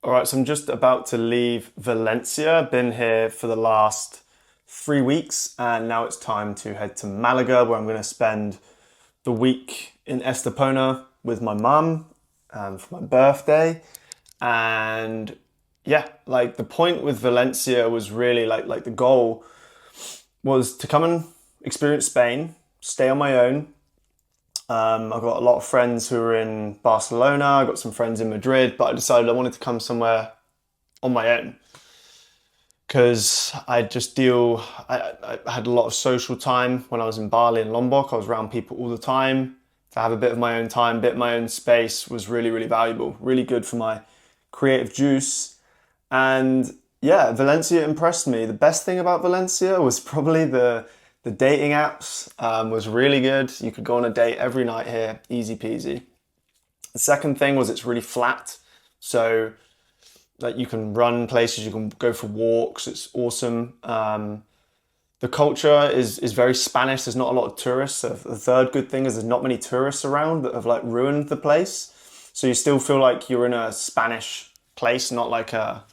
All right, so I'm just about to leave Valencia. Been here for the last 3 weeks, and now it's time to head to Malaga, where I'm going to spend the week in Estepona with my mum for my birthday. And yeah, like the point with Valencia was really like the goal was to come and experience Spain, stay on my own. I've got a lot of friends who are in Barcelona. I've got some friends in Madrid, but I decided I wanted to come somewhere on my own because I had a lot of social time when I was in Bali and Lombok. I was around people all the time. To have a bit of my own time, bit of my own space was really, really valuable, really good for my creative juice. And yeah, Valencia impressed me. The best thing about Valencia was probably the dating apps was really good. You could go on a date every night here, easy peasy. The second thing was it's really flat. So like you can run places, you can go for walks. It's awesome. The culture is very Spanish. There's not a lot of tourists. So the third good thing is there's not many tourists around that have like ruined the place. So you still feel like you're in a Spanish place, not like a.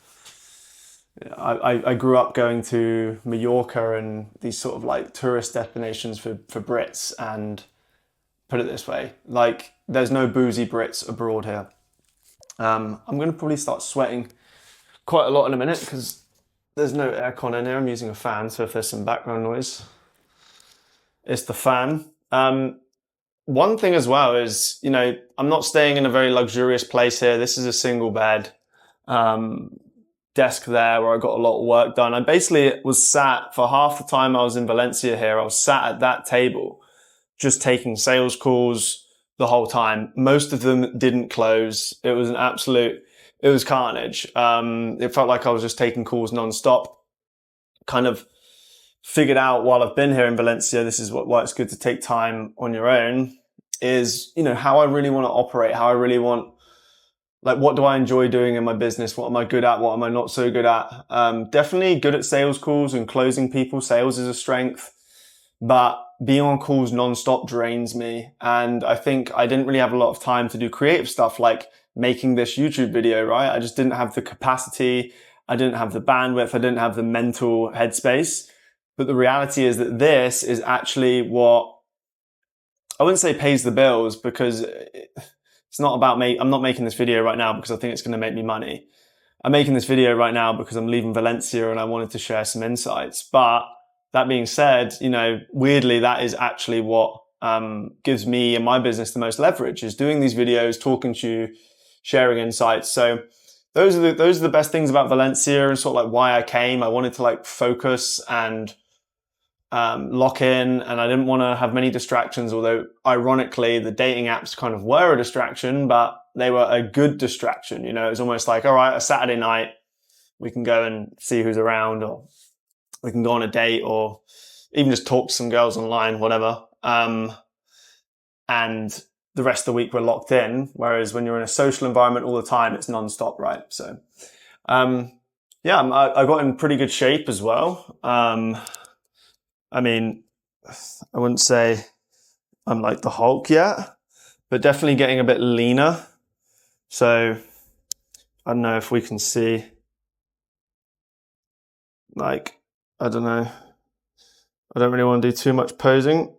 I grew up going to Mallorca and these sort of like tourist destinations for Brits, and put it this way, like there's no boozy Brits abroad here. I'm going to probably start sweating quite a lot in a minute because there's no aircon in here. I'm using a fan, so if there's some background noise, it's the fan. One thing as well is, I'm not staying in a very luxurious place here. This is a single bed desk there where I got a lot of work done. I basically was sat for half the time I was in Valencia here. I was sat at that table just taking sales calls the whole time. Most of them didn't close. It was it was carnage. It felt like I was just taking calls nonstop. Kind of figured out while I've been here in Valencia, this is why it's good to take time on your own, is, how I really want to operate, how I really want, like, what do I enjoy doing in my business? What am I good at? What am I not so good at? Definitely good at sales calls and closing people. Sales is a strength, but being on calls nonstop drains me. And I think I didn't really have a lot of time to do creative stuff like making this YouTube video, right? I just didn't have the capacity. I didn't have the bandwidth. I didn't have the mental headspace. But the reality is that this is actually what I wouldn't say pays the bills, because it's not about me. I'm not making this video right now because I think it's going to make me money. I'm making this video right now because I'm leaving Valencia and I wanted to share some insights. But that being said, weirdly, that is actually what gives me and my business the most leverage, is doing these videos, talking to you, sharing insights. So those are the best things about Valencia, and sort of like why I came. I wanted to like focus and lock in, and I didn't want to have many distractions, although ironically the dating apps kind of were a distraction, but they were a good distraction. It was almost like, all right, a Saturday night, we can go and see who's around, or we can go on a date, or even just talk to some girls online, whatever. And the rest of the week we're locked in. Whereas when you're in a social environment all the time, it's nonstop, right? So, yeah, I got in pretty good shape as well. I mean, I wouldn't say I'm like the Hulk yet, but definitely getting a bit leaner. So I don't know if we can see, like, I don't know. I don't really want to do too much posing,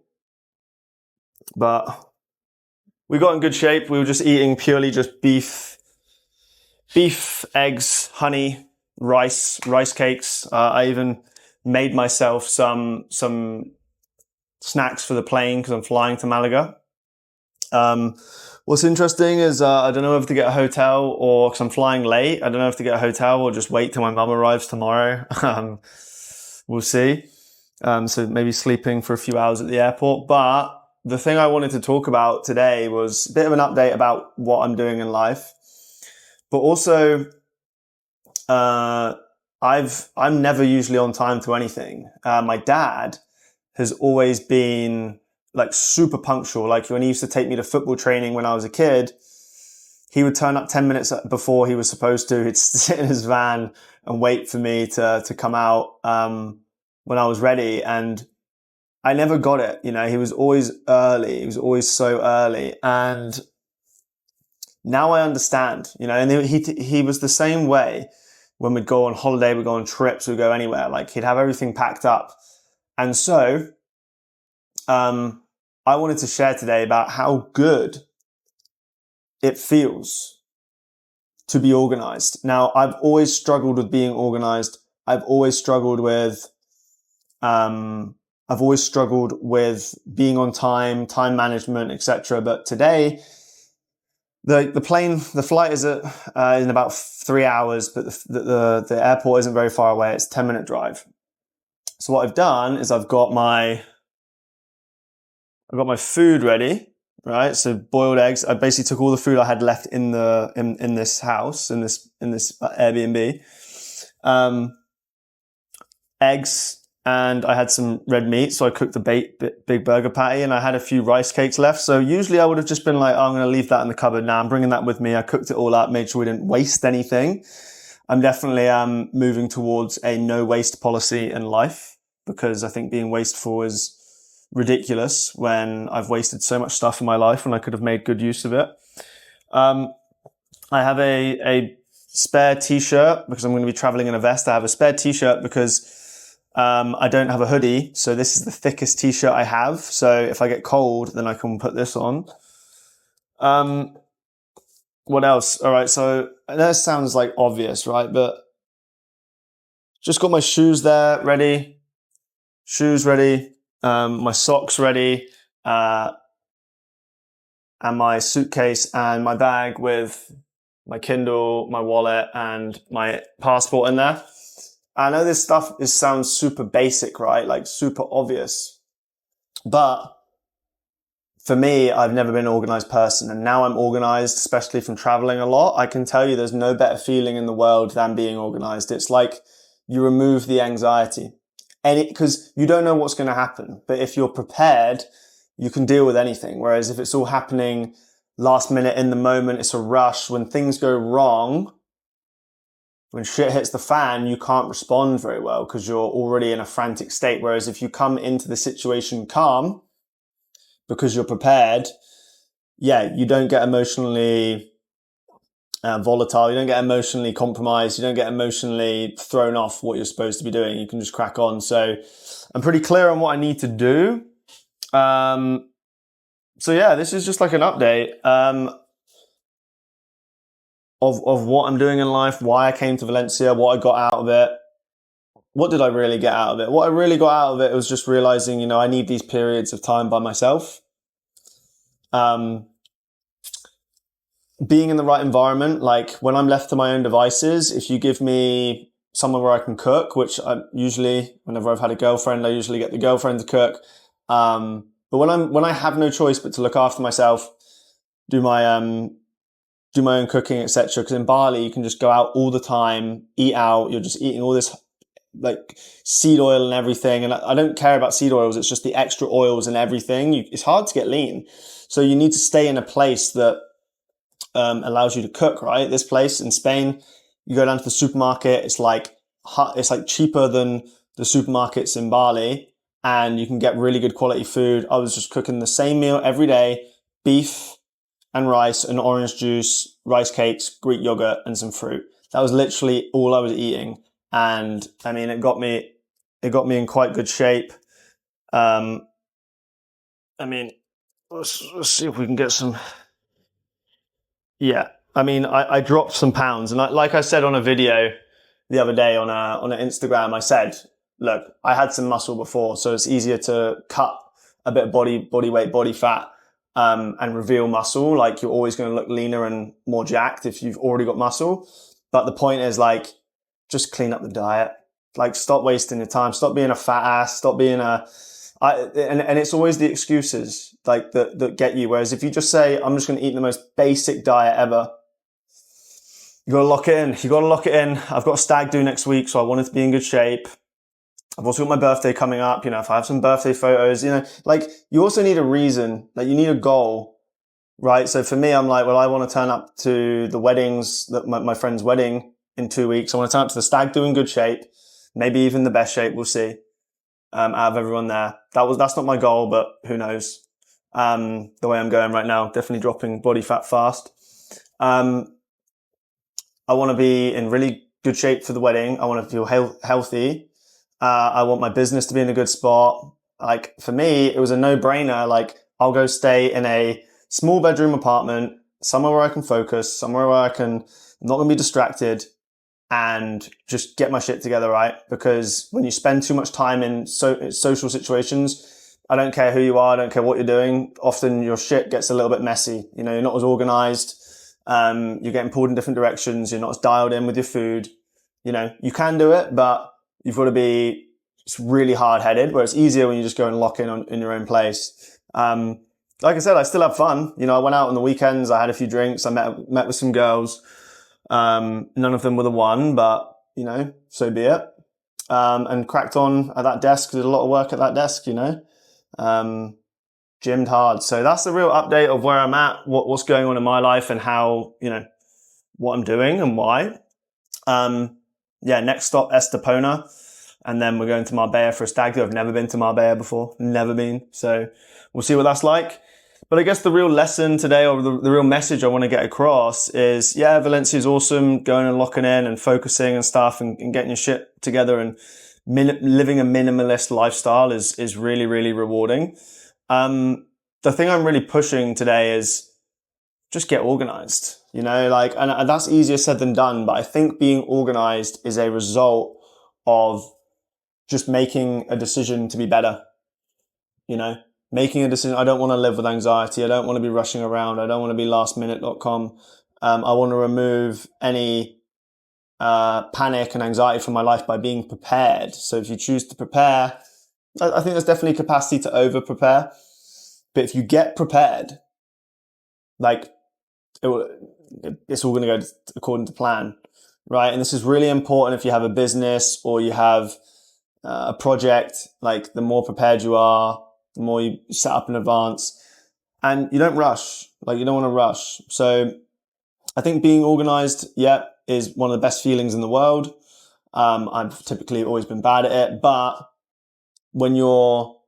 but we got in good shape. We were just eating purely just beef, eggs, honey, rice cakes. I even made myself some snacks for the plane because I'm flying to Malaga. What's interesting is I don't know if to get a hotel, or because I'm flying late, I don't know if to get a hotel or just wait till my mum arrives tomorrow. We'll see. So maybe sleeping for a few hours at the airport. But the thing I wanted to talk about today was a bit of an update about what I'm doing in life, but also I'm never usually on time to anything. My dad has always been like super punctual. Like when he used to take me to football training when I was a kid, he would turn up 10 minutes before he was supposed to. He'd sit in his van and wait for me to come out when I was ready. And I never got it. He was always early. He was always so early. And Now I understand, and he was the same way when we'd go on holiday, we'd go on trips, we'd go anywhere. Like, he'd have everything packed up. And so, I wanted to share today about how good it feels to be organized. Now, I've always struggled with being organized. I've always struggled with being on time, time management, etc. But today, the flight is in about 3 hours, but the airport isn't very far away. It's a 10-minute drive. So what I've done is I've got my food ready, right? So boiled eggs. I basically took all the food I had left in this house, in this Airbnb. Eggs, and I had some red meat, so I cooked a big burger patty, and I had a few rice cakes left. So usually I would have just been like, oh, I'm going to leave that in the cupboard. Now I'm bringing that with me. I cooked it all up, made sure we didn't waste anything. I'm definitely moving towards a no waste policy in life, because I think being wasteful is ridiculous when I've wasted so much stuff in my life when I could have made good use of it. I have a spare t-shirt because I'm going to be traveling in a vest. I have a spare t-shirt because I don't have a hoodie, so this is the thickest t-shirt I have. So if I get cold, then I can put this on. What else? All right, so that sounds like obvious, right? But just got my shoes there, ready. Shoes ready. My socks ready. And my suitcase and my bag with my Kindle, my wallet, and my passport in there. I know this stuff sounds super basic, right? Like super obvious. But for me, I've never been an organized person, and now I'm organized, especially from traveling a lot. I can tell you there's no better feeling in the world than being organized. It's like you remove the anxiety. Because you don't know what's going to happen. But if you're prepared, you can deal with anything. Whereas if it's all happening last minute in the moment, it's a rush. When things go wrong, when shit hits the fan, you can't respond very well because you're already in a frantic state. Whereas if you come into the situation calm, because you're prepared, you don't get emotionally volatile. You don't get emotionally compromised. You don't get emotionally thrown off what you're supposed to be doing. You can just crack on. So I'm pretty clear on what I need to do. This is just like an update of what I'm doing in life, why I came to Valencia, what I got out of it. What did I really get out of it? What I really got out of it was just realizing, I need these periods of time by myself. Being in the right environment, like when I'm left to my own devices, if you give me somewhere where I can cook, which I usually, whenever I've had a girlfriend, I usually get the girlfriend to cook. But when I have no choice but to look after myself, do my own cooking, etc. Because in Bali, you can just go out all the time, eat out. You're just eating all this like seed oil and everything. And I don't care about seed oils. It's just the extra oils and everything. It's hard to get lean. So you need to stay in a place that allows you to cook, right? This place in Spain, you go down to the supermarket, it's like cheaper than the supermarkets in Bali, and you can get really good quality food. I was just cooking the same meal every day, beef and rice and orange juice, rice cakes, Greek yogurt, and some fruit. That was literally all I was eating. And I mean, it got me in quite good shape. Let's see if we can get some. Yeah, I mean, I dropped some pounds, and like I said on a video the other day on an Instagram, I said, look, I had some muscle before, so it's easier to cut a bit of body weight, body fat, and reveal muscle. Like, you're always going to look leaner and more jacked if you've already got muscle. But the point is, like, just clean up the diet. Like, stop wasting your time. Stop being a fat ass. Stop being and it's always the excuses like that get you. Whereas if you just say, I'm just going to eat the most basic diet ever, you got to lock it in. You got to lock it in. I've got a stag do next week, so I wanted to be in good shape. I've also got my birthday coming up. If I have some birthday photos, like, you also need a reason, like, you need a goal, right? So for me, I'm like, well, I want to turn up to the weddings, my friend's wedding in 2 weeks. I want to turn up to the stag do in good shape, maybe even the best shape. We'll see. Out of everyone there. That's not my goal, but who knows? The way I'm going right now, definitely dropping body fat fast. I want to be in really good shape for the wedding. I want to feel healthy. I want my business to be in a good spot. Like for me, it was a no-brainer. Like I'll go stay in a small bedroom apartment, somewhere where I can focus, somewhere where I'm not going to be distracted and just get my shit together, right? Because when you spend too much time in social situations, I don't care who you are, I don't care what you're doing, often your shit gets a little bit messy. You know, you're not as organized, you're getting pulled in different directions, you're not as dialed in with your food. You know, you can do it, but you've got to be really hard-headed, where it's easier when you just go and lock in your own place. Like I said, I still have fun. You know, I went out on the weekends, I had a few drinks, I met with some girls. None of them were the one, but, you know, so be it. And cracked on at that desk, did a lot of work at that desk, you know. Gymmed hard. So that's the real update of where I'm at, what's going on in my life and how, you know, what I'm doing and why. Next stop, Estepona. And then we're going to Marbella for a stag do. I've never been to Marbella before. Never been. So we'll see what that's like. But I guess the real lesson today, or the real message I want to get across is, yeah, Valencia is awesome, going and locking in and focusing and stuff and getting your shit together and living a minimalist lifestyle is really, really rewarding. The thing I'm really pushing today is just get organized, you know, like, and that's easier said than done. But I think being organized is a result of just making a decision to be better, you know, making a decision. I don't want to live with anxiety. I don't want to be rushing around. I don't want to be lastminute.com. I want to remove any panic and anxiety from my life by being prepared. So if you choose to prepare, I think there's definitely capacity to over prepare. But if you get prepared, like it's all going to go according to plan, right? And this is really important if you have a business or you have a project. Like the more prepared you are, the more you set up in advance, and you don't rush. Like you don't want to rush. So I think being organized, is one of the best feelings in the world. I've typically always been bad at it, but when you're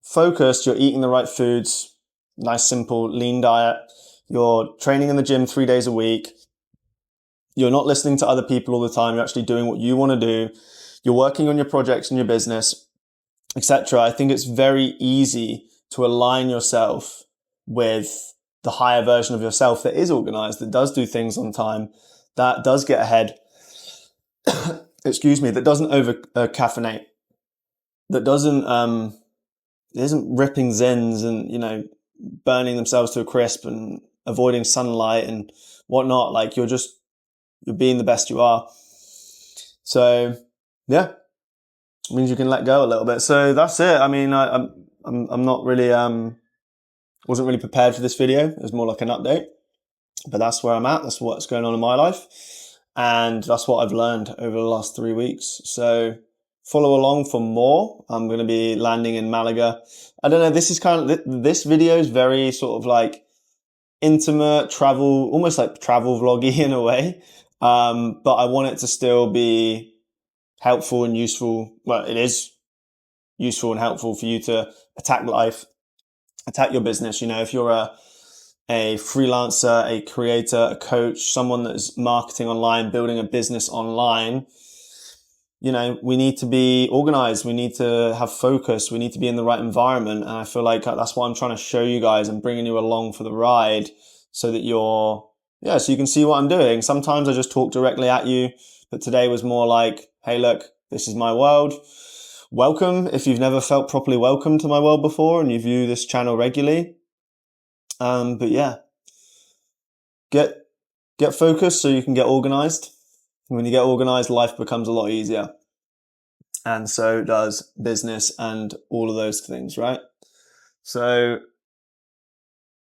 focused, you're eating the right foods, nice, simple, lean diet. You're training in the gym 3 days a week. You're not listening to other people all the time. You're actually doing what you want to do. You're working on your projects and your business, etc. I think it's very easy to align yourself with the higher version of yourself that is organized, that does do things on time, that does get ahead, that doesn't over caffeinate, that isn't ripping zins and, you know, burning themselves to a crisp and avoiding sunlight and whatnot. Like you're being the best you are. So yeah, it means you can let go a little bit. So that's it. I mean, I'm not really, wasn't really prepared for this video. It was more like an update, but that's where I'm at. That's what's going on in my life. And that's what I've learned over the last 3 weeks. So follow along for more. I'm going to be landing in Malaga. I don't know. This is this video is very sort of like intimate travel, almost like travel vloggy in a way. But I want it to still be helpful and useful. Well, it is useful and helpful for you to attack life, attack your business. You know, if you're a freelancer, a creator, a coach, someone that is marketing online, building a business online, you know, we need to be organized. We need to have focus. We need to be in the right environment. And I feel like that's what I'm trying to show you guys and bringing you along for the ride so that so you can see what I'm doing. Sometimes I just talk directly at you, but today was more like, hey, look, this is my world. Welcome. If you've never felt properly welcome to my world before and you view this channel regularly. But yeah, get focused so you can get organized. When you get organized, life becomes a lot easier. And so does business and all of those things, right? So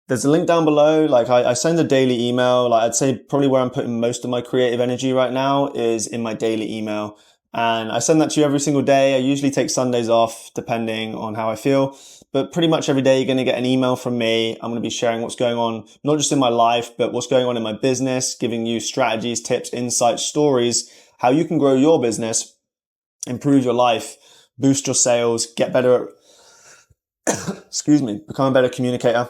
there's a link down below. Like I send a daily email. Like I'd say probably where I'm putting most of my creative energy right now is in my daily email. And I send that to you every single day. I usually take Sundays off depending on how I feel. But pretty much every day you're going to get an email from me. I'm going to be sharing what's going on, not just in my life, but what's going on in my business, giving you strategies, tips, insights, stories, how you can grow your business, improve your life, boost your sales, get better at, become a better communicator.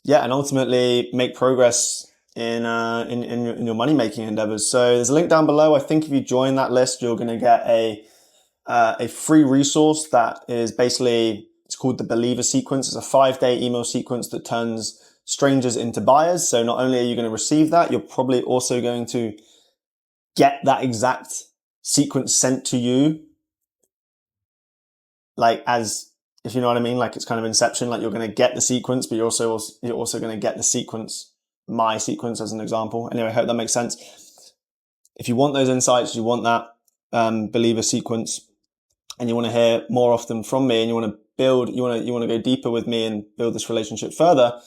yeah, and ultimately make progress in your money making endeavors. So there's a link down below. I think if you join that list, you're going to get a free resource that is basically, it's called the Believer Sequence. It's a 5-day email sequence that turns strangers into buyers. So not only are you going to receive that, you're probably also going to get that exact sequence sent to you, like, as, if you know what I mean, like it's kind of Inception, like you're going to get the sequence, but you're also going to get the sequence, my sequence as an example. Anyway, I hope that makes sense. If you want those insights, you want that Believer Sequence, and you want to hear more often from me, and you want to build, you want to go deeper with me and build this relationship further,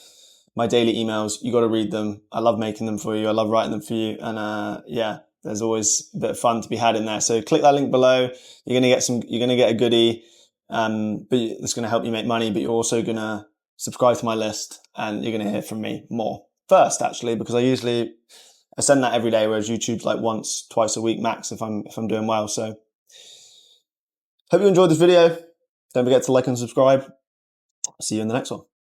my daily emails, you got to read them. I love making them for you. I love writing them for you. And yeah, there's always a bit of fun to be had in there. So click that link below. You're going to get a goodie, but it's going to help you make money, but you're also going to subscribe to my list, and you're going to hear from me more first, actually, because I send that every day, whereas YouTube's like once, twice a week max if I'm doing well. So hope you enjoyed this video. Don't forget to like and subscribe. See you in the next one.